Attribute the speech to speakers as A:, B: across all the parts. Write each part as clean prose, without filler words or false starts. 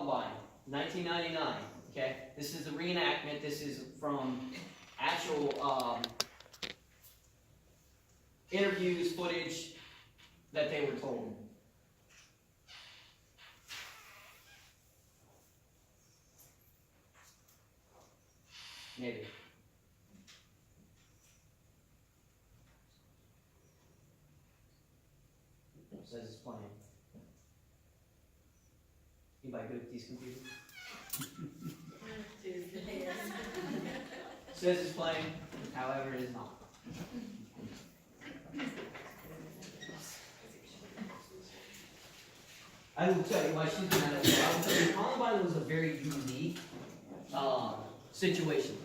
A: Columbine, 1999. Okay, this is the reenactment. This is from actual interviews, footage that they were told. Maybe. It says it's playing. Anybody good with these computers? Says it's playing, however, it is not. I will tell you why she's been at it. I will tell you, Columbine was a very unique situation.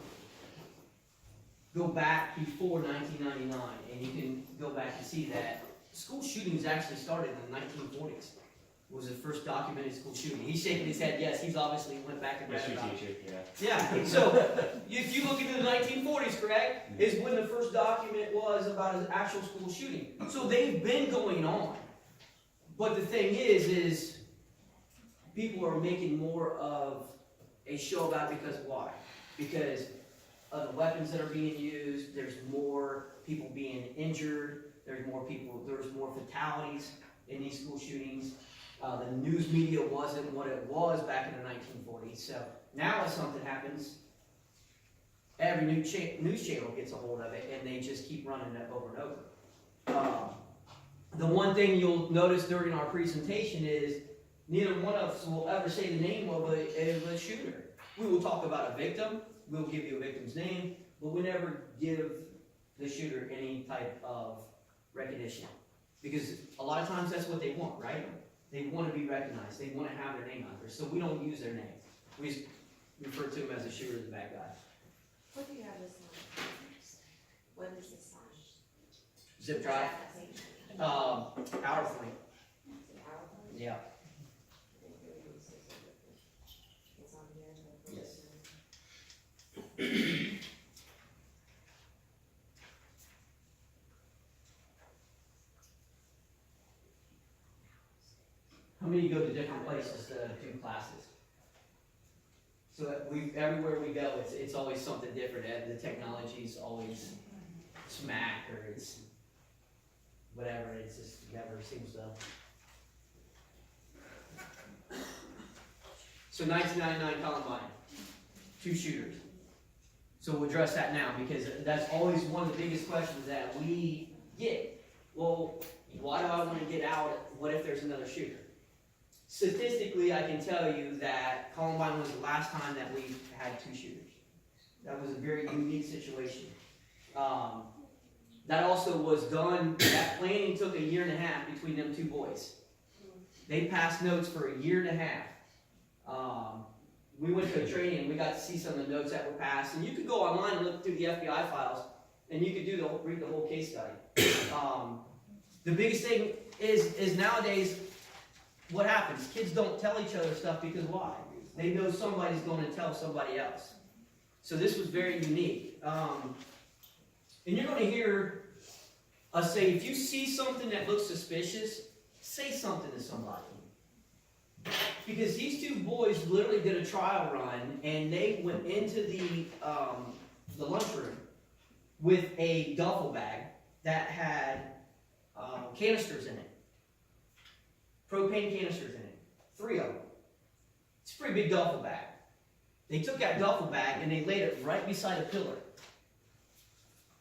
A: Go back before 1999, and you can go back and see that school shootings actually started in the 1940s. It was the first documented school shooting. He's shaking his head, yes, he's obviously went back and read about it. Yeah, so if you look into the 1940s, correct, is when the first document was about an actual school shooting. So they've been going on. But the thing is people are making more of a show about it because why? Because of the weapons that are being used, there's more people being injured, there's more fatalities in these school shootings. The news media wasn't what it was back in the 1940s. So now if something happens, every news channel gets a hold of it, and they just keep running it over and over. The one thing you'll notice during our presentation is neither one of us will ever say the name of a shooter. We will talk about a victim, we'll give you a victim's name, but we never give the shooter any type of recognition. Because a lot of times that's what they want, right? They want to be recognized. They want to have their name out there. So we don't use their name. We just refer to them as a shooter, the bad guy.
B: What do you have this on? What is this on?
A: Zip drive. PowerPoint. Yeah.
B: It's on here.
A: Yes. How many go to different places to do classes? So that everywhere we go, it's always something different. The technology's always smack, or it's whatever. It's just never seems to. So 1999 Columbine, 2 shooters. So we'll address that now, because that's always one of the biggest questions that we get. Well, why do I want to get out? What if there's another shooter? Statistically, I can tell you that Columbine was the last time that we had 2 shooters. That was a very unique situation. That also was done, that planning took 1.5 years between them 2 boys. They passed notes for 1.5 years. We went to a training and we got to see some of the notes that were passed. And you could go online and look through the FBI files, and you could read the whole case study. The biggest thing is nowadays, what happens? Kids don't tell each other stuff because why? They know somebody's going to tell somebody else. So this was very unique. And you're going to hear us say, if you see something that looks suspicious, say something to somebody. Because these 2 boys literally did a trial run, and they went into the lunchroom with a duffel bag that had canisters in it. Propane canisters in it. 3 of them. It's a pretty big duffel bag. They took that duffel bag and they laid it right beside a pillar.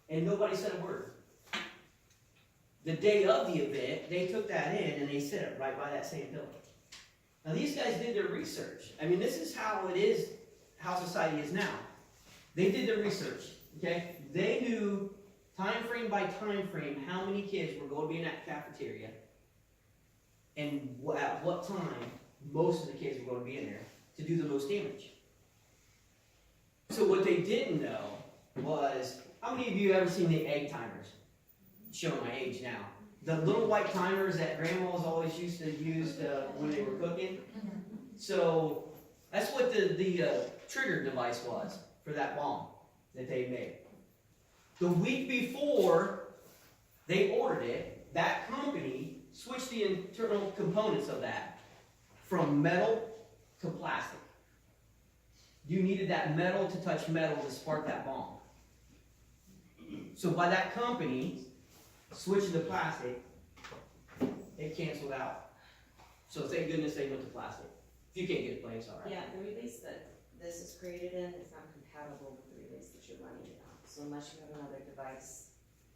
A: And nobody said a word. The day of the event, they took that in and they set it right by that same pillar. Now these guys did their research. I mean, this is how it is, how society is now. They did their research, okay? They knew time frame by time frame how many kids were going to be in that cafeteria, and at what time most of the kids were going to be in there to do the most damage. So what they didn't know was, how many of you have ever seen the egg timers? Showing my age now. The little white timers that grandmas always used to use when they were cooking. So that's what the trigger device was for that bomb that they made. The week before they ordered it, that company switched the internal components of that from metal to plastic. You needed that metal to touch metal to spark that bomb. So by that company switching to plastic, it canceled out. So thank goodness they went to plastic. If you can't get it playing, it's alright.
B: Yeah, the release that this is created in is not compatible with the release that you're running it on. So unless you have another device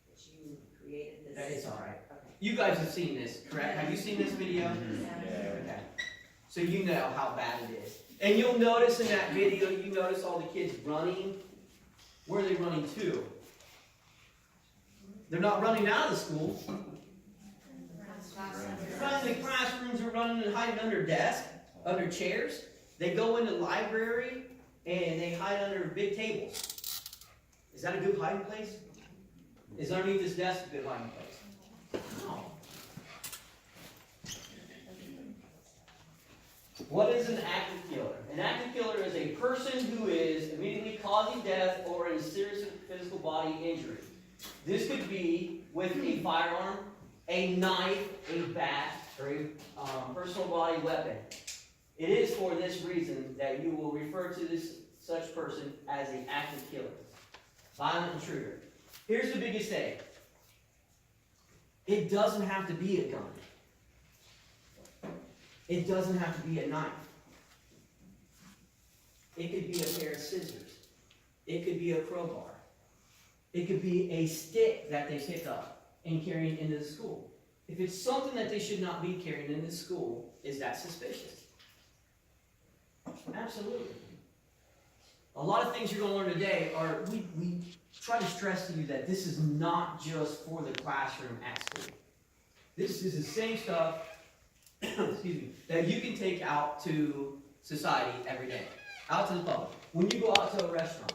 B: that you created this.
A: It's alright.
B: Okay.
A: You guys have seen this, correct? Have you seen this video?
B: Yeah.
A: Okay. So you know how bad it is. And you'll notice in that video, you notice all the kids running. Where are they running to? They're not running out of the school. They're running in the classrooms, they're running and hiding under desks, under chairs. They go into the library and they hide under big tables. Is that a good hiding place? Is underneath this desk a good hiding place? No. What is an active killer? An active killer is a person who is immediately causing death or a serious physical body injury. This could be with a firearm, a knife, a bat, or a personal body weapon. It is for this reason that you will refer to this such person as an active killer. Violent intruder. Here's the biggest thing. It doesn't have to be a gun. It doesn't have to be a knife. It could be a pair of scissors. It could be a crowbar. It could be a stick that they pick up and carry into the school. If it's something that they should not be carrying into school, is that suspicious? Absolutely. A lot of things you're going to learn today are, we try to stress to you that this is not just for the classroom at school. This is the same stuff, excuse me, that you can take out to society every day, out to the public. When you go out to a restaurant,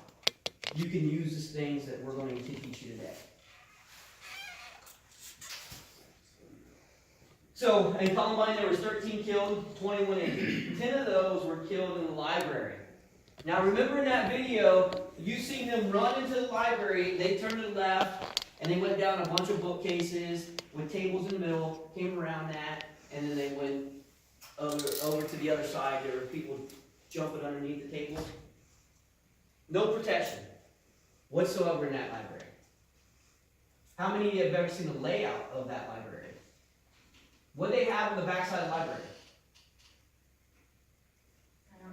A: you can use the things that we're going to teach you today. So, in Columbine, there was 13 killed, 21 injured. 10 of those were killed in the library. Now, remember in that video, you seen them run into the library, they turned to the left, and they went down a bunch of bookcases with tables in the middle, came around that, and then they went over to the other side. There were people jumping underneath the tables. No protection whatsoever in that library. How many of you have ever seen the layout of that library? What do they have on the backside of the library?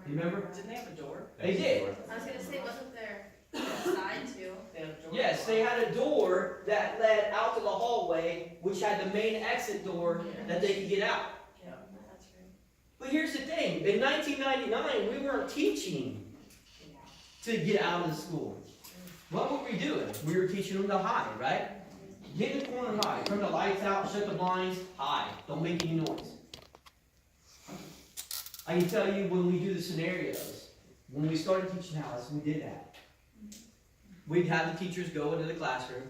A: You remember?
C: Didn't they have a door?
A: They did.
D: I was gonna say, wasn't there a side too?
C: They had a door?
A: Yes, they had a door that led out to the hallway, which had the main exit door that they could get out.
C: Yeah.
B: That's right.
A: But here's the thing, in 1999, we weren't teaching to get out of the school. What were we doing? We were teaching them to hide, right? Get in the corner and hide. Turn the lights out, shut the blinds, hide. Don't make any noise. I can tell you when we do the scenarios, when we started teaching Alice, we did that. We'd have the teachers go into the classroom,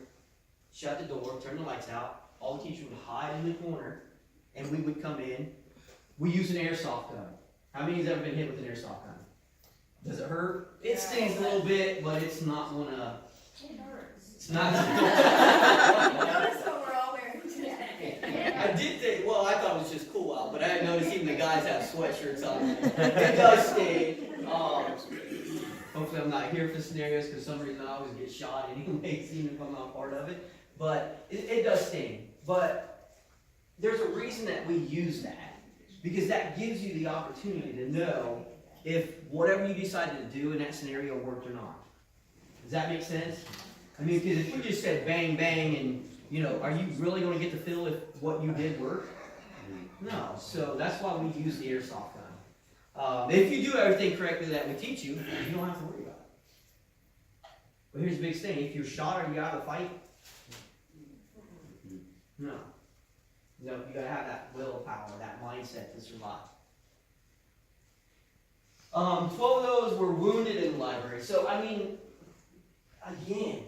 A: shut the door, turn the lights out. All the teachers would hide in the corner, and we would come in. We use an airsoft gun. How many has ever been hit with an airsoft gun? Does it hurt? It stings a little bit, but it's not gonna.
D: It hurts.
A: It's not.
D: Notice what we're all wearing today.
A: I did think. Well, I thought it was just cool out, but I noticed even the guys have sweatshirts on. It does sting. Hopefully, I'm not here for scenarios because for some reason I always get shot anyways, even if I'm not part of it. But it does sting. But there's a reason that we use that, because that gives you the opportunity to know if whatever you decided to do in that scenario worked or not. Does that make sense? I mean, because if we just said bang, bang, and, are you really going to get the feel if what you did worked? No. So that's why we use the airsoft gun. If you do everything correctly that we teach you, you don't have to worry about it. But here's the big thing. If you're shot, are you out of the fight? No. No, you got to have that willpower, that mindset to survive. 12 of those were wounded in the library. So, I mean, again,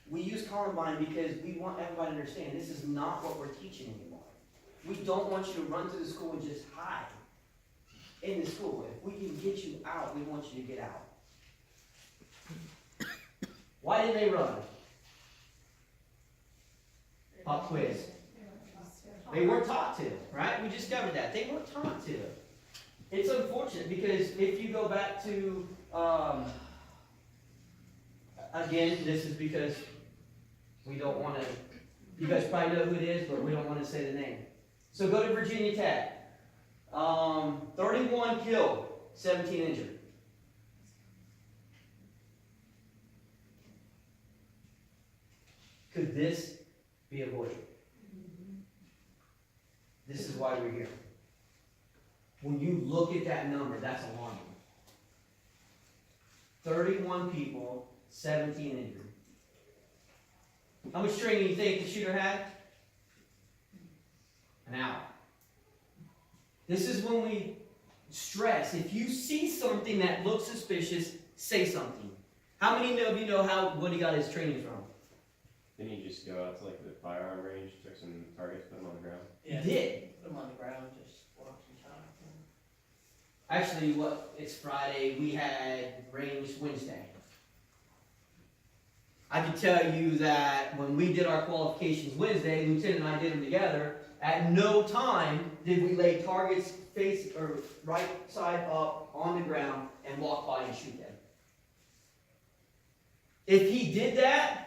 A: we use Columbine because we want everybody to understand this is not what we're teaching anymore. We don't want you to run through the school and just hide in the school. If we can get you out, we want you to get out. Why did they run? Pop quiz. They weren't taught to, right? We discovered that. They weren't taught to. It's unfortunate because if you go back to, again, this is because we don't wanna, you guys probably know who it is, but we don't wanna say the name. So go to Virginia Tech. 31 killed, 17 injured. Could this be avoided? This is why we're here. When you look at that number, that's alarming. 31 people, 17 injured. How much training do you think the shooter had? An hour. This is when we stress, if you see something that looks suspicious, say something. How many of you know what he got his training from?
C: Didn't he just go out to like the firearm range, took some targets, put them on the ground?
A: He did.
E: Put them on the ground, just walk some time.
A: Actually, it's Friday, we had range Wednesday. I can tell you that when we did our qualifications Wednesday, Lieutenant and I did them together, at no time did we lay targets face or right side up on the ground and walk by and shoot them. If he did that,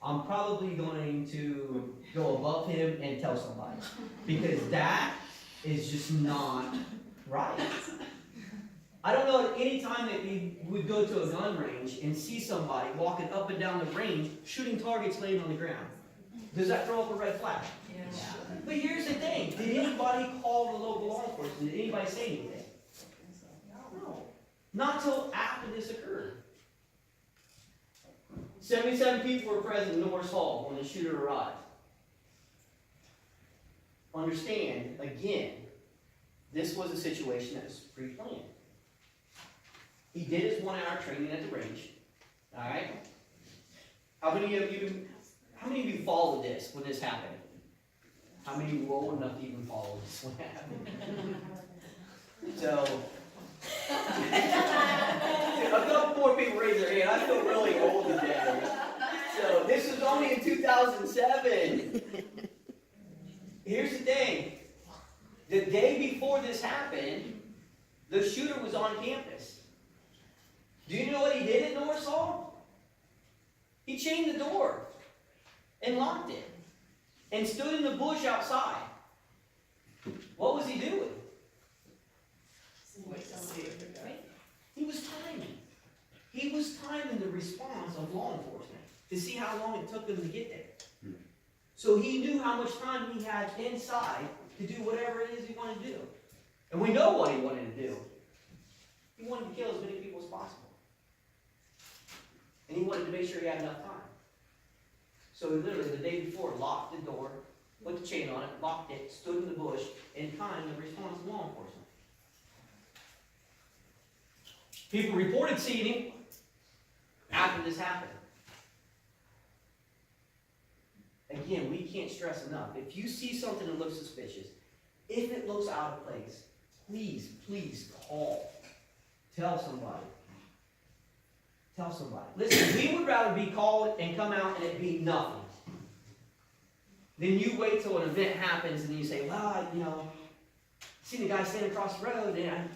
A: I'm probably going to go above him and tell somebody. Because that is just not right. I don't know at any time that we would go to a gun range and see somebody walking up and down the range shooting targets laying on the ground. Does that throw up a red flag?
E: Yeah.
A: But here's the thing. Did anybody call the local law enforcement? Did anybody say anything? No. Not till after this occurred. 77 people were present in Norris Hall when the shooter arrived. Understand, again, this was a situation that was pre-planned. He did his 1 hour training at the range. Alright? How many of you followed this when this happened? How many were old enough to even follow this when it happened? So, a couple more people raise their hand. I feel really old today. So, this was only in 2007. Here's the thing. The day before this happened, the shooter was on campus. Do you know what he did at Norris Hall? He chained the door and locked it and stood in the bush outside. What was he doing?
E: Wait till see if they're done.
A: He was timing. He was timing the response of law enforcement to see how long it took them to get there. So he knew how much time he had inside to do whatever it is he wanted to do. And we know what he wanted to do. He wanted to kill as many people as possible. And he wanted to make sure he had enough time. So he literally, the day before, locked the door, put the chain on it, locked it, stood in the bush, and timed the response of law enforcement. People reported seeing him after this happened. Again, we can't stress enough. If you see something that looks suspicious, if it looks out of place, please call. Tell somebody. Tell somebody. Listen, we would rather be called and come out and it be nothing. Then you wait till an event happens and you say, well, seen the guy standing across the road and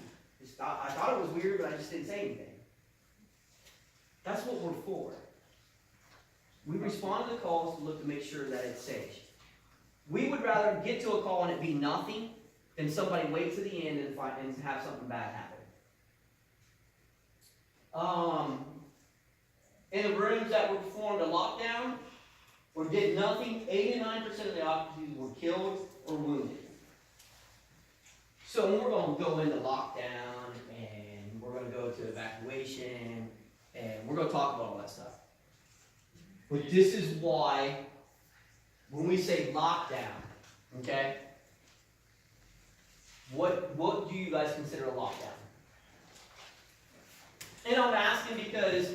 A: I thought it was weird, but I just didn't say anything. That's what we're for. We respond to the calls to look to make sure that it's safe. We would rather get to a call and it be nothing than somebody wait to the end and have something bad happen. In the rooms that were performed a lockdown or did nothing, 89% of the occupancies were killed or wounded. So we're going to go into lockdown and we're going to go to evacuation and we're going to talk about all that stuff. But this is why when we say lockdown, okay, what do you guys consider a lockdown? And I'm asking because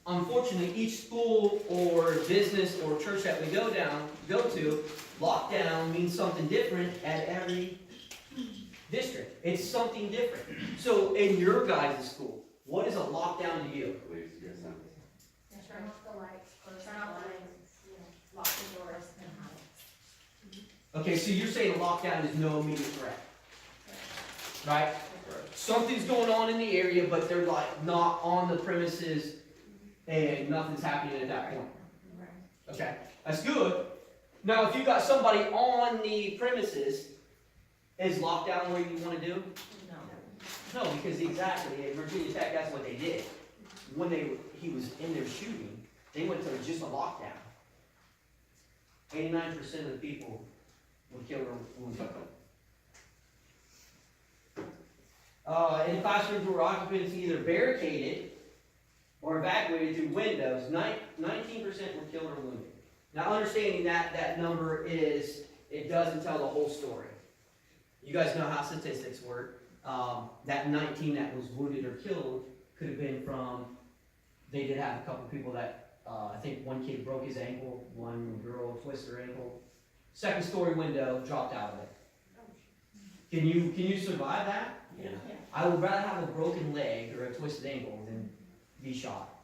A: unfortunately each school or business or church that we go to, lockdown means something different at every district. It's something different. So in your guys' school, what is a lockdown to you?
D: Turn off the lights, turn off the lights, lock the doors, and hide.
A: Okay, so you're saying a lockdown is no immediate threat. right? Something's going on in the area, but they're like not on the premises and nothing's happening at that point. Okay, that's good. Now, if you got somebody on the premises, is lockdown where you wanna do?
B: No.
A: No, because exactly, at Virginia Tech, that's what they did. When he was in there shooting, they went to just a lockdown. 89% of the people were killed or wounded. In classrooms where occupants either barricaded or evacuated through windows, 19% were killed or wounded. Now, understanding that number it doesn't tell the whole story. You guys know how statistics work. That 19 that was wounded or killed could have been from, they did have a couple people that, I think one kid broke his ankle, one girl twisted her ankle. Second story window, dropped out of it. Can you survive that?
E: Yeah.
A: I would rather have a broken leg or a twisted ankle than be shot.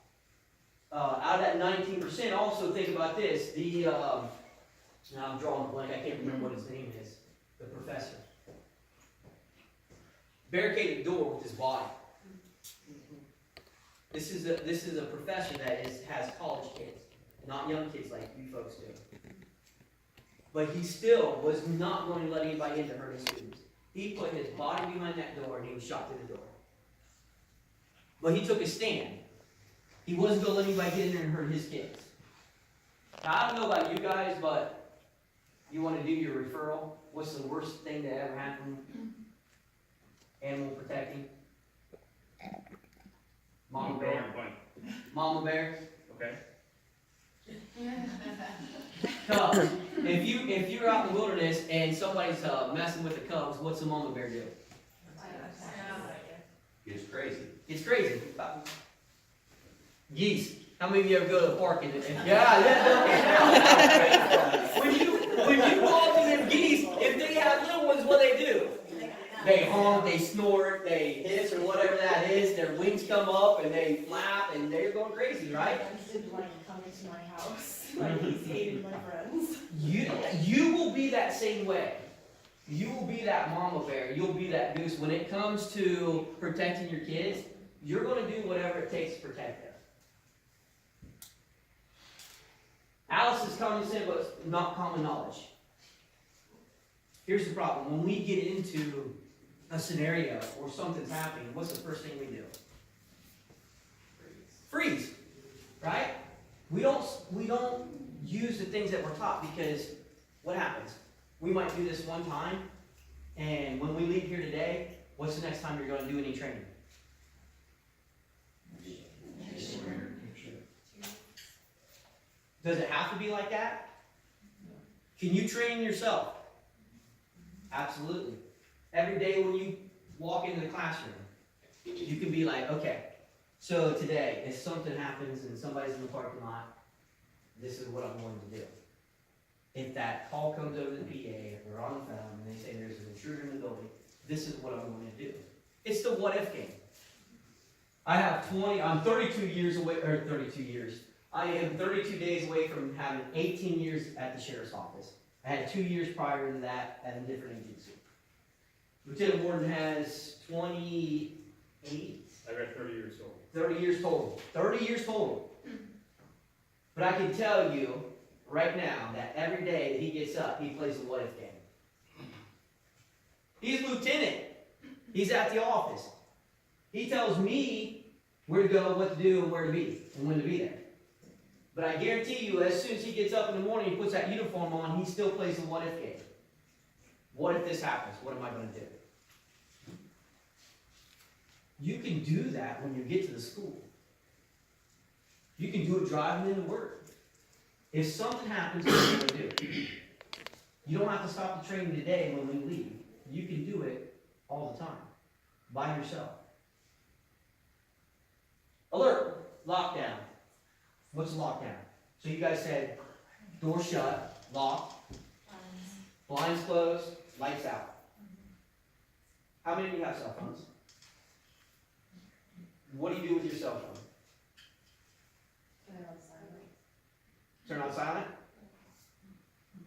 A: Out of that 19%, also think about this, now I'm drawing a blank, I can't remember what his name is, the professor. Barricaded the door with his body. This is a professor that has college kids, not young kids like you folks do. But he still was not going to let anybody in to hurt his students. He put his body behind that door and he was shot through the door. But he took a stand. He wasn't going to let anybody get in there and hurt his kids. Now, I don't know about you guys, but you want to do your referral. What's the worst thing that ever happened? Animal protecting. Mama bear. Mama bear.
F: Okay.
A: Cubs. If you're out in the wilderness and somebody's messing with the cubs, what's the mama bear do?
C: It's crazy.
A: It's crazy. Geese. How many of you ever go to the park and yeah, when you go up to them geese, if they have little ones, what do? They honk, they snort, they hiss, or whatever that is. Their wings come up and they flap, and they're going crazy, right?
D: Come into my house, like he's hating my friends.
A: You will be that same way. You will be that mama bear. You'll be that goose. When it comes to protecting your kids, you're going to do whatever it takes to protect them. Alice is common sense, but not common knowledge. Here's the problem. When we get into a scenario or something's happening, what's the first thing we do? Freeze. Right? We don't use the things that we're taught because what happens? We might do this one time, and when we leave here today, what's the next time you're going to do any training? Does it have to be like that? Can you train yourself? Absolutely. Every day when you walk into the classroom, you can be like, okay, so today, if something happens and somebody's in the parking lot, this is what I'm going to do. If that call comes over the PA or on the phone and they say there's an intruder in the building, this is what I'm going to do. It's the what if game. I'm 32 years away, or 32 years. I am 32 days away from having 18 years at the sheriff's office. I had 2 years prior to that at a different agency. Lieutenant Warden has 28.
F: I got 30 years old.
A: 30 years total. 30 years total. But I can tell you right now that every day that he gets up, he plays the what if game. He's lieutenant. He's at the office. He tells me where to go, what to do, and where to be, and when to be there. But I guarantee you, as soon as he gets up in the morning, he puts that uniform on, he still plays the what if game. What if this happens? What am I going to do? You can do that when you get to the school. You can do it driving into work. If something happens, what are you going to do? You don't have to stop the training today when we leave. You can do it all the time, by yourself. Alert, lockdown. What's a lockdown? So you guys said, door shut, locked, blinds closed, lights out. How many of you have cell phones? What do you do with your cell phone? Turn on silent?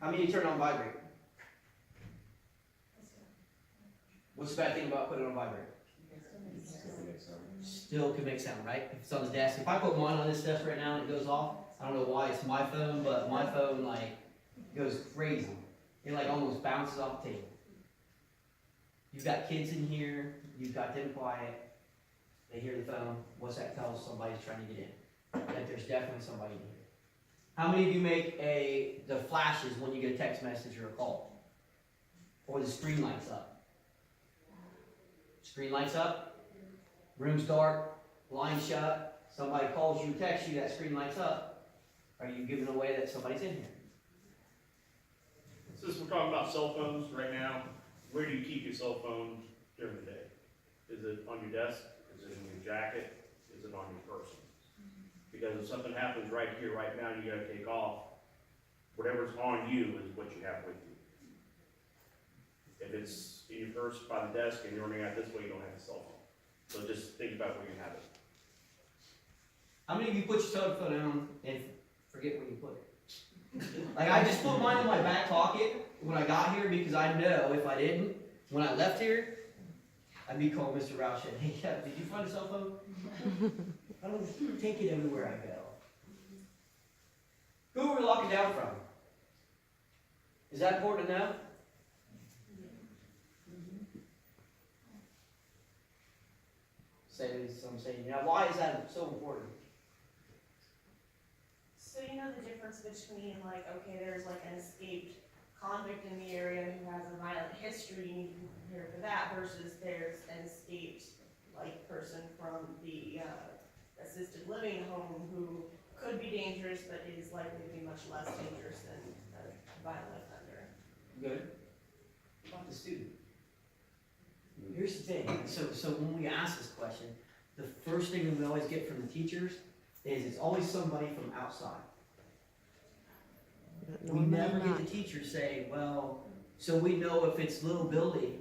A: How many turn on vibrate? What's the bad thing about putting it on vibrate? Still can make sound, right? If it's on the desk. If I put mine on this desk right now and it goes off, I don't know why it's my phone, but my phone like goes crazy. It like almost bounces off the table. You've got kids in here, you've got them quiet, they hear the phone, what's that tell us? Somebody's trying to get in. That there's definitely somebody in here. How many of you make the flashes when you get a text message or a call? Or the screen lights up? Screen lights up, room's dark, line shut, somebody calls you, texts you, that screen lights up. Are you giving away that somebody's in here?
F: Since we're talking about cell phones right now, where do you keep your cell phone during the day? Is it on your desk? Is it in your jacket? Is it on your person? Because if something happens right here, right now, you gotta take off, whatever's on you is what you have with you. If it's in your purse by the desk and you're running out this way, you don't have a cell phone. So just think about where you have it.
A: How many of you put your cell phone down and forget where you put it? Like I just put mine in my back pocket when I got here because I know if I didn't, when I left here, I'd be calling Mr. Roush and, hey, Kev, did you find a cell phone? I don't take it everywhere I go. Who are we locking down from? Is that important to know? Some say, now why is that so important?
G: So you know the difference between like, okay, there's like an escaped convict in the area who has a violent history, you need to be prepared for that, versus there's an escaped like person from the assisted living home who could be dangerous but is likely to be much less dangerous than a violent offender.
A: Good. About the student. Here's the thing, so when we ask this question, the first thing that we always get from the teachers is it's always somebody from outside. We never get the teachers say, well, so we know if it's little Billy,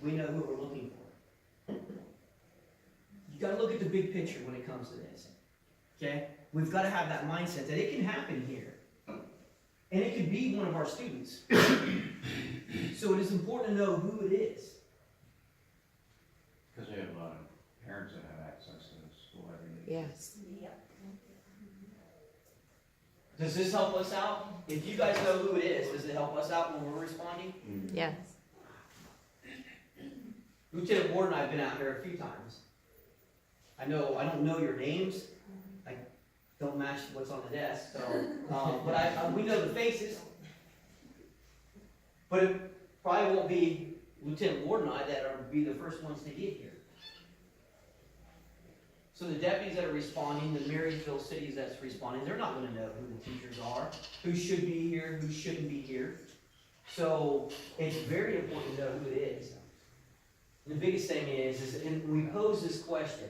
A: we know who we're looking for. You gotta look at the big picture when it comes to this, okay? We've gotta have that mindset that it can happen here. And it could be one of our students. So it is important to know who it is.
H: Because they have a lot of parents that have access to the school every day.
I: Yes.
G: Yep.
A: Does this help us out? If you guys know who it is, does it help us out when we're responding?
I: Yes.
A: Lieutenant Ward and I have been out here a few times. I don't know your names. I don't match what's on the desk, so, but we know the faces. But it probably won't be Lieutenant Ward and I that are be the first ones to get here. So the deputies that are responding, the Marysville cities that's responding, they're not gonna know who the teachers are, who should be here, who shouldn't be here. So it's very important to know who it is. And the biggest thing is and we pose this question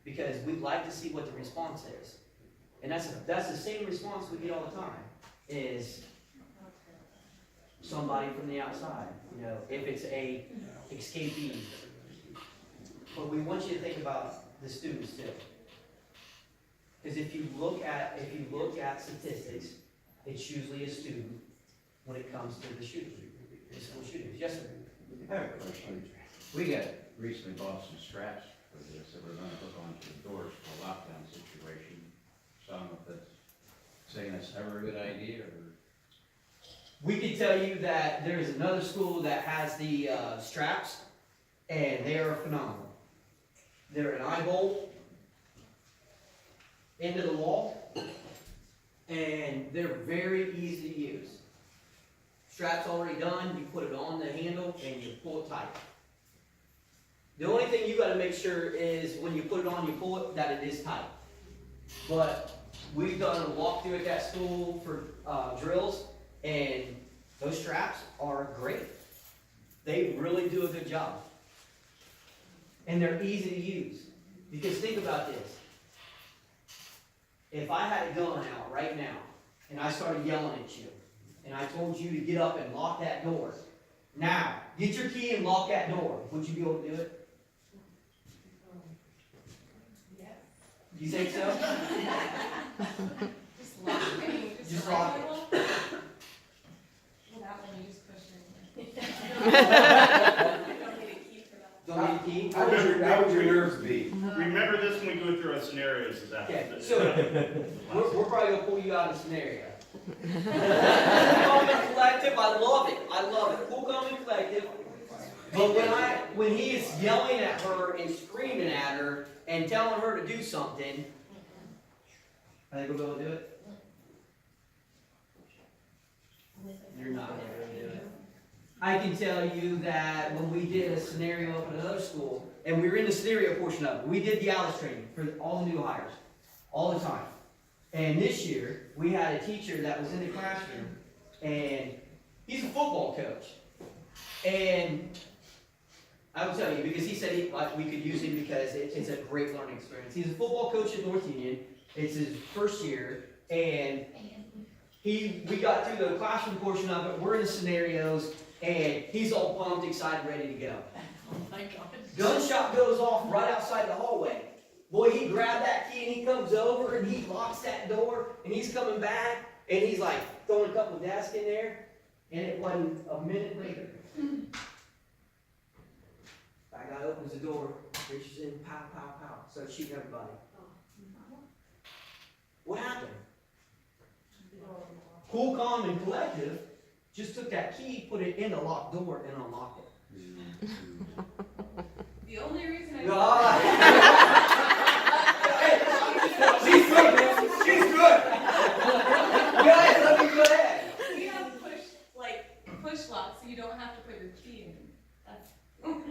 A: because we'd like to see what the response is. And that's the same response we get all the time, is somebody from the outside, you know, if it's a escapee. But we want you to think about the students too. Because if you look at statistics, it's usually a student when it comes to the shooting, the school shootings. Yes, sir.
H: I have a question.
A: We got it.
H: Recently bought some straps for this that we're gonna hook onto the doors for a lockdown situation. So I don't know if that's saying that's never a good idea or.
A: We can tell you that there is another school that has the straps, and they are phenomenal. They're an eye bolt into the wall, and they're very easy to use. Strap's already done, you put it on the handle and you pull it tight. The only thing you gotta make sure is when you put it on, you pull it, that it is tight. But we've done a walkthrough at that school for drills, and those straps are great. They really do a good job. And they're easy to use. Because think about this. If I had a gun out right now, and I started yelling at you, and I told you to get up and lock that door, now, get your key and lock that door, would you be able to do it?
G: Yes.
A: You think so?
G: Just lock it.
A: Just lock it.
G: Well, that one you just push it. You don't need
A: don't need a key?
I: How would your nerves be?
F: Remember this when we go through our scenarios, is that?
A: Okay, so, we're probably gonna pull you out of a scenario. Cool, calm, and collective, I love it, cool, calm, and collective. But when he is yelling at her and screaming at her and telling her to do something, I think we're gonna do it. You're not gonna do it. I can tell you that when we did a scenario up at another school, and we were in the scenario portion of it, we did the Alice training for all the new hires, all the time. And this year, we had a teacher that was in the classroom, and he's a football coach. And I will tell you, because he said we could use him because it's a great learning experience. He's a football coach at North Union. It's his first year, and we got through the classroom portion of it. We're in the scenarios, and he's all pumped, excited, ready to go.
E: Oh my God.
A: Gunshot goes off right outside the hallway. Boy, he grabbed that key and he comes over and he locks that door and he's coming back and he's like throwing a couple of desks in there, and it wasn't a minute later. That guy opens the door, reaches in, pow, pow, pow, starts shooting everybody. What happened? Cool, calm, and collective just took that key, put it in the locked door, and unlocked it.
D: The only reason I.
A: She's good, man. She's good. Go ahead, let me go ahead.
D: We have push locks, so you don't have to put your key in. So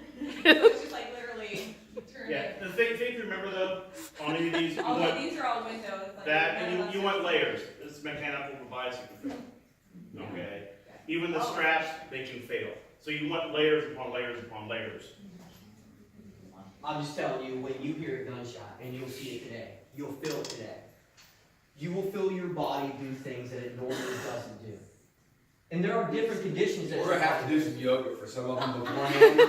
D: it's just like literally turn
F: Yeah,
D: it.
F: the thing to remember though, on any of these, you
D: Although
F: want
D: these are all windows. Like
F: that,
D: none
F: and
D: of us
F: you
D: are-
F: want layers, this is mechanical device, you can fail. Okay? Even the straps, they can fail. So you want layers upon layers upon layers.
A: I'm just telling you, when you hear a gunshot, and you'll see it today, you'll feel it today, you will feel your body do things that it normally doesn't do. And there are different conditions that.
I: We're gonna have to do some yoga for some of them beforehand.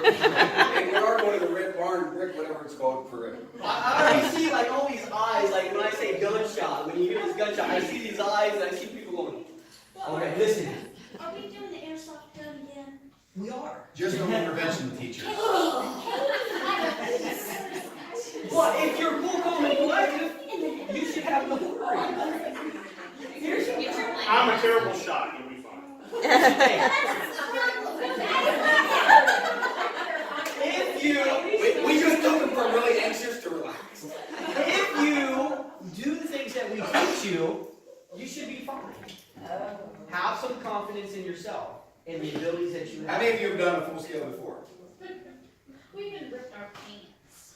I: Hey, we are going to the Red Barn, Rick, whatever it's called, for it.
A: I already see like all these eyes, like when I say gunshot, when you hear this gunshot, I see these eyes and I see people going, okay, listen,
J: Are we doing the airsoft gun again?
A: we are.
I: Just no intervention teachers.
A: But if you're cool, calm, and collective, you should have no worry. Here's the thing.
F: I'm a terrible shot, you'll be fine.
A: If you,
I: We just took them from really anxious to relax.
A: if you do the things that we teach you, you should be fine. Have some confidence in yourself and the abilities that you
I: How
A: have.
I: many of you have done a full scale before?
J: We even ripped our pants.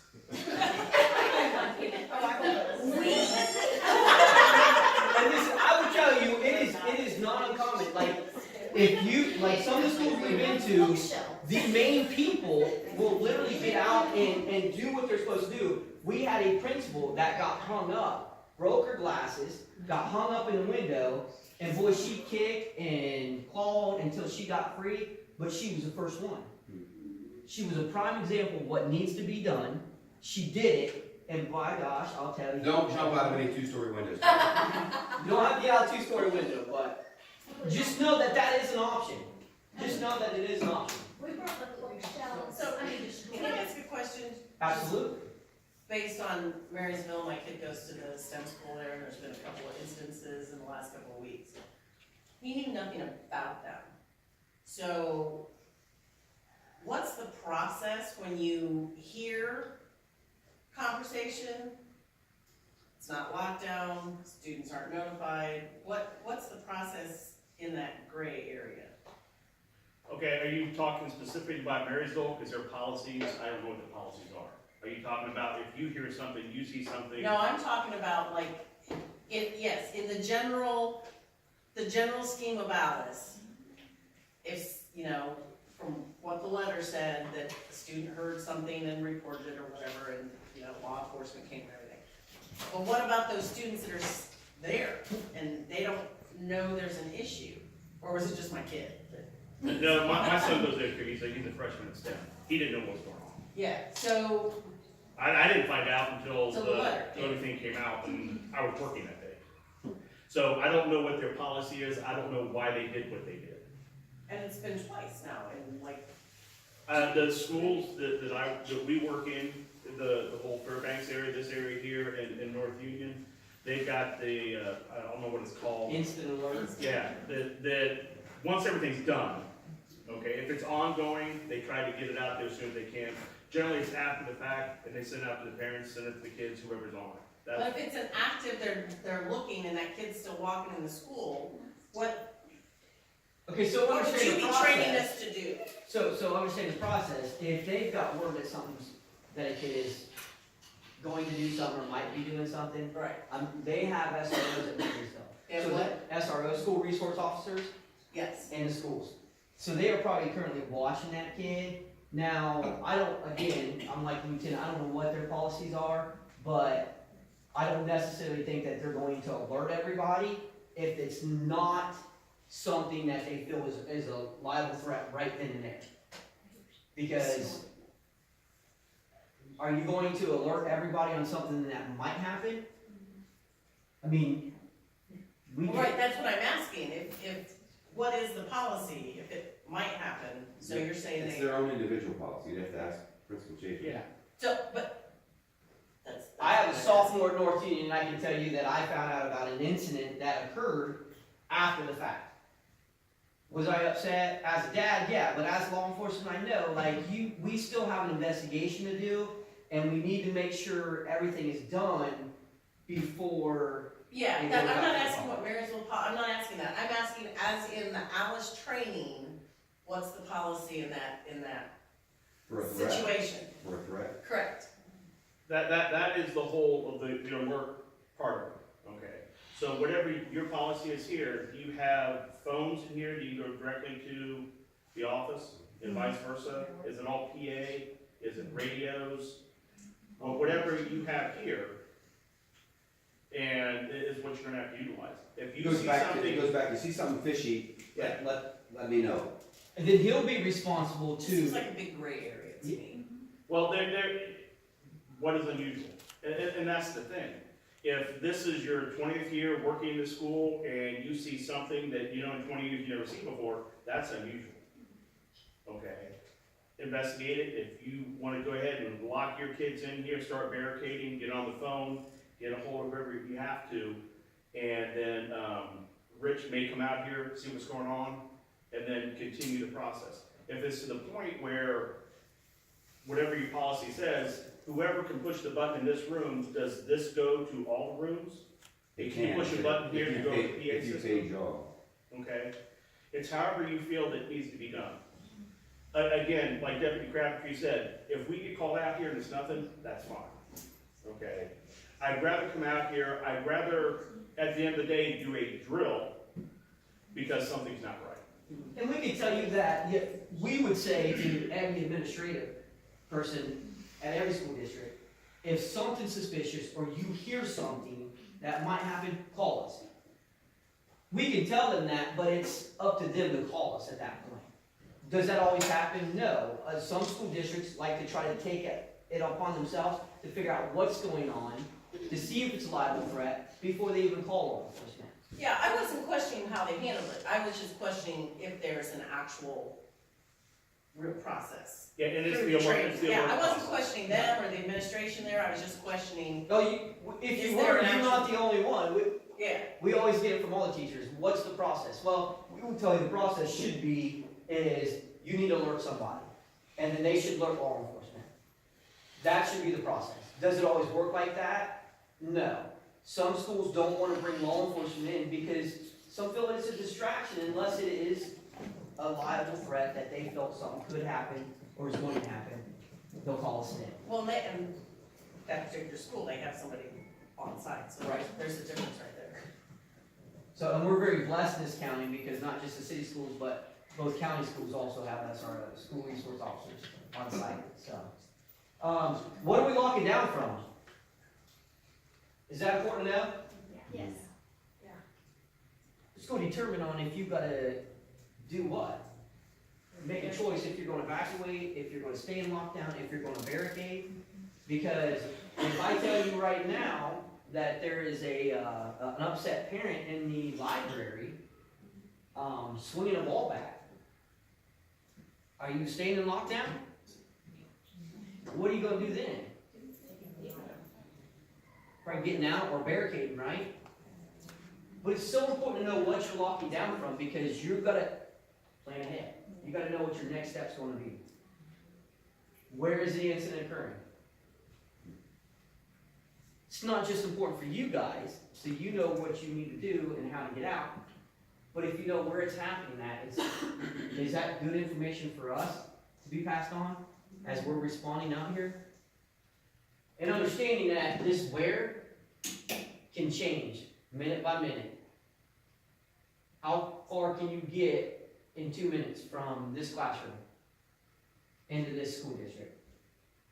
A: And listen, I would tell you, it is not uncommon. Like, if you, like some of the schools we've been to, the main people will literally get out and do what they're supposed to do. We had a principal that got hung up, broke her glasses, got hung up in the window, and boy, she kicked and clawed until she got free, but she was the first one. She was a prime example of what needs to be done. She did it, and by gosh, I'll tell you.
I: Don't jump out of any two-story windows.
A: You don't have to get out a two-story window, but just know that that is an option. Just know that it is an option.
J: We brought the pork shells.
E: So, can I ask a question?
A: Absolutely.
E: Based on Marysville, my kid goes to the STEM school there, and there's been a couple of instances in the last couple of weeks. He knew nothing about them. So, what's the process when you hear conversation? It's not locked down, students aren't notified. What's the process in that gray area?
F: Okay, are you talking specifically about Marysville, because their policies, I don't know what the policies are. Are you talking about if you hear something, you see something?
E: No, I'm talking about like, yes, in the general scheme of Alice, if, you know, from what the letter said, that the student heard something and reported it or whatever, and, you know, law enforcement came and everything. But what about those students that are there, and they don't know there's an issue? Or was it just my kid?
F: No, my son goes there, he's a freshman at STEM. He didn't know what was going on.
E: Yeah, so,
F: I didn't find out until
E: Till the letter came.
F: everything came out, and I was working that day. So I don't know what their policy is, I don't know why they did what they did.
E: and it's been twice now, and like,
F: The schools that we work in, the whole Fairbanks area, this area here, and North Union, they've got the, I don't know what it's called.
A: Instant alert.
F: Yeah, that, once everything's done, okay, if it's ongoing, they try to get it out there as soon as they can. Generally, it's after the fact, and they send it out to the parents, send it to the kids, whoever's on it.
E: But
F: That's,
E: if it's an active, they're looking and that kid's still walking in the school, what
A: Okay, so
E: would
A: understand
E: you
A: the
E: be
A: process.
E: training us to do?
A: So understand the process, if they've got word that something's, that a kid is going to do something or might be doing something,
E: Right.
A: they have SROs at Marysville.
E: And
A: So
E: what?
A: that SRO, school resource officers,
E: Yes.
A: in the schools. So they are probably currently watching that kid. Now, I don't, again, I'm like Lieutenant, I don't know what their policies are, but I don't necessarily think that they're going to alert everybody if it's not something that they feel is a liable threat right then and there. Because are you going to alert everybody on something that might happen? I mean, we
E: Well, right, that's what I'm asking, if, what is the policy, if it might happen, so you're saying
K: It's
E: they,
K: their own individual policy, you'd have to ask Principal Chafin.
A: yeah.
E: so, but, that's.
A: I have a
E: that's what I'm
A: sophomore at North Union, and I can tell you that I found out about an incident that occurred after the fact. Was I upset? As a dad, yeah, but as law enforcement, I know, like, we still have an investigation to do, and we need to make sure everything is done before,
E: Yeah,
A: They
E: that,
A: go
E: I'm not
A: back to
E: asking what Marysville, I'm not asking that, I'm asking as in the Alice training, what's the policy in that
K: For a threat,
E: situation?
K: for a threat.
E: Correct.
F: that is the whole of the work part of it, okay? So whatever your policy is here, do you have phones in here, do you go directly to the office, and vice versa? Is it all PA, is it radios? Well, whatever you have here, and it is what you're gonna have to utilize. If
K: It
F: you
K: goes
F: see
K: back to,
F: something.
K: it goes back, you see something fishy,
F: Yeah.
K: let me know.
A: and then he'll be responsible
E: This is
A: to,
E: like a big gray area to me.
F: Well, what is unusual? And that's the thing. If this is your 20th year working in the school and you see something that, in 20 years you never seen before, that's unusual. Okay? Investigate it. If you wanna go ahead and lock your kids in here, start barricading, get on the phone, get a hold of whoever you have to, and then, Rich may come out here, see what's going on, and then continue the process. If it's to the point where, whatever your policy says, whoever can push the button in this room, does this go to all the rooms?
K: It
F: Can you
K: can,
F: push a button here to go to the PA
K: if you
F: system?
K: pay Joe.
F: Okay? It's however you feel that needs to be done. Again, like Deputy Crabtree said, if we get called out here and it's nothing, that's fine. Okay? I'd rather come out here, I'd rather, at the end of the day, do a drill because something's not right.
A: and we can tell you that, yeah, we would say to every administrative person at every school district, if something's suspicious or you hear something that might happen, call us. We can tell them that, but it's up to them to call us at that point. Does that always happen? No. Some school districts like to try to take it upon themselves to figure out what's going on, to see if it's a liable threat, before they even call law enforcement.
E: Yeah, I wasn't questioning how they handled it, I was just questioning if there's an actual real process.
F: Yeah, and it's
E: Through
F: the
E: the
F: alert,
E: training.
F: it's the
E: Yeah,
F: alert
E: I wasn't
F: process.
E: questioning them or the administration there, I was just questioning,
A: No, if
E: Is
A: you
E: there
A: were,
E: an
A: you're not the only one.
E: yeah,
A: We always get it from all the teachers. What's the process? Well, we will tell you the process should be is you need to alert somebody, and then they should alert law enforcement. That should be the process. Does it always work like that? No. Some schools don't want to bring law enforcement in because some feel it's a distraction unless it is a liable threat that they felt something could happen or is going to happen. They'll call us in.
E: well, and that particular school, they have somebody on site, so
A: Right.
E: there's a difference right there.
A: So, and we're very blessed in this county because not just the city schools, but both county schools also have SROs, school resource officers on site, so. What are we locking down from? Is that important to know?
J: Yes.
A: It's gonna determine on if you've gotta do what. Make a choice if you're gonna evacuate, if you're gonna stay in lockdown, if you're gonna barricade. Because if I tell you right now that there is an upset parent in the library, swinging a ball bat, Are you staying in lockdown? What are you gonna do then? Probably getting out or barricading, right? But it's so important to know what you're locking down from, because you've gotta plan ahead. You gotta know what your next step's gonna be. Where is the incident occurring? It's not just important for you guys, so you know what you need to do and how to get out, but if you know where it's happening at, is that good information for us to be passed on as we're responding out here? And understanding that this where can change minute by minute. How far can you get in 2 minutes from this classroom into this school district?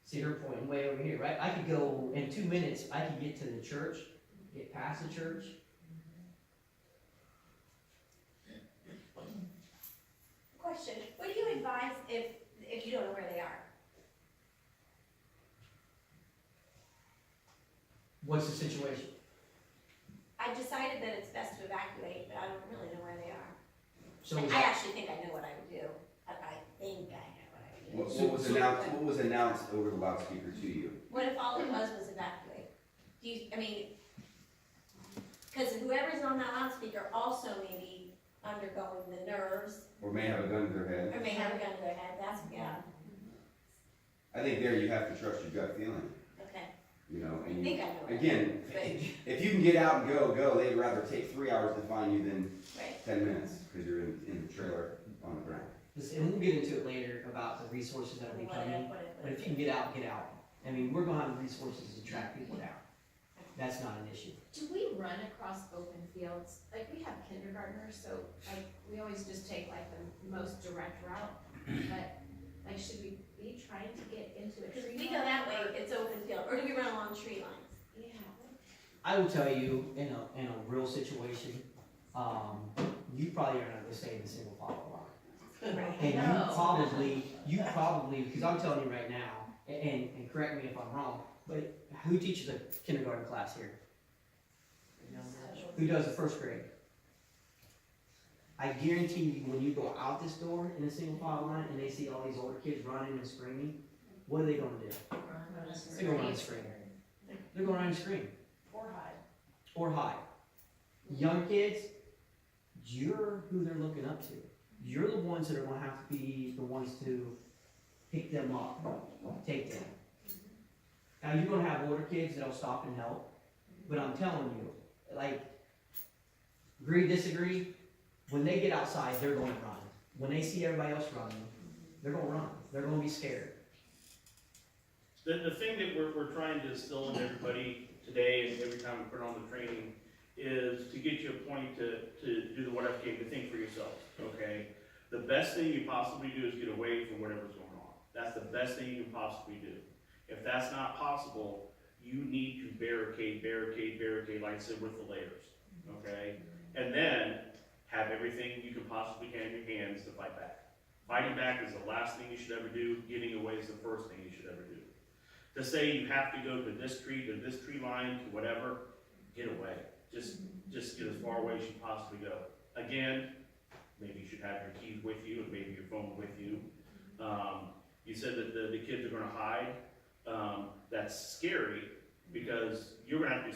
A: Cedar Point, way over here, right? I could go, in 2 minutes, I could get to the church, get past the church.
L: Question, what do you advise if you don't know where they are?
A: What's the situation?
L: I decided that it's best to evacuate, but I don't really know where they are.
A: So,
L: I actually think I know what I would do. I think I know what I would do.
K: What was announced over the loudspeaker to you?
L: What if all it was evacuate? Do you, I mean, because whoever's on that loudspeaker also may be undergoing the nerves,
K: Or may have a gun to their head?
L: or may have a gun to their head, that's, yeah,
K: I think there you have to trust your gut feeling,
L: okay.
K: you know,
L: I
K: and you,
L: think I know what I would
K: again,
L: do,
K: if you can get out and go, they'd rather take 3 hours to find you than
L: but, right.
K: 10 minutes, because you're in the trailer on the ground.
A: and we'll get into it later about the resources that will be coming. But if you can get out, get out. I mean, we're gonna have resources to track people down. That's not an issue.
J: Do we run across open fields? Like, we have kindergartners, so like, we always just take like the most direct route. But like, should we be trying to get into a
L: Because
J: tree?
L: if we go that way, it's open field, or do we run along tree lines?
J: Yeah.
A: I will tell you, in a real situation, you probably are not gonna stay in a single file line.
L: Right.
A: And
J: No.
A: you probably, because I'm telling you right now, and correct me if I'm wrong, but who teaches a kindergarten class here? Who does the first grade? I guarantee you, when you go out this door in a single file line and they see all these older kids running and screaming, what are they gonna do? They're gonna run and scream. They're gonna run and scream.
G: Or hide.
A: Or hide. Young kids, you're who they're looking up to. You're the ones that are gonna have to be the ones to pick them up, take them. Now, you're gonna have older kids that'll stop and help, but I'm telling you, like, agree, disagree, when they get outside, they're gonna run. When they see everybody else running, they're gonna run. They're gonna be scared.
F: The thing that we're trying to instill in everybody today and every time we put on the training is to get you a point to do the what if game, to think for yourself, okay? The best thing you possibly do is get away from whatever's going on. That's the best thing you can possibly do. If that's not possible, you need to barricade, like I said, with the layers, okay? And then have everything you can possibly can in your hands to fight back. Fighting back is the last thing you should ever do. Getting away is the first thing you should ever do. To say you have to go to this tree line, to whatever, get away. Just get as far away as you possibly go. Again, maybe you should have your keys with you and maybe your phone with you. You said that the kids are gonna hide. That's scary because you're gonna have to do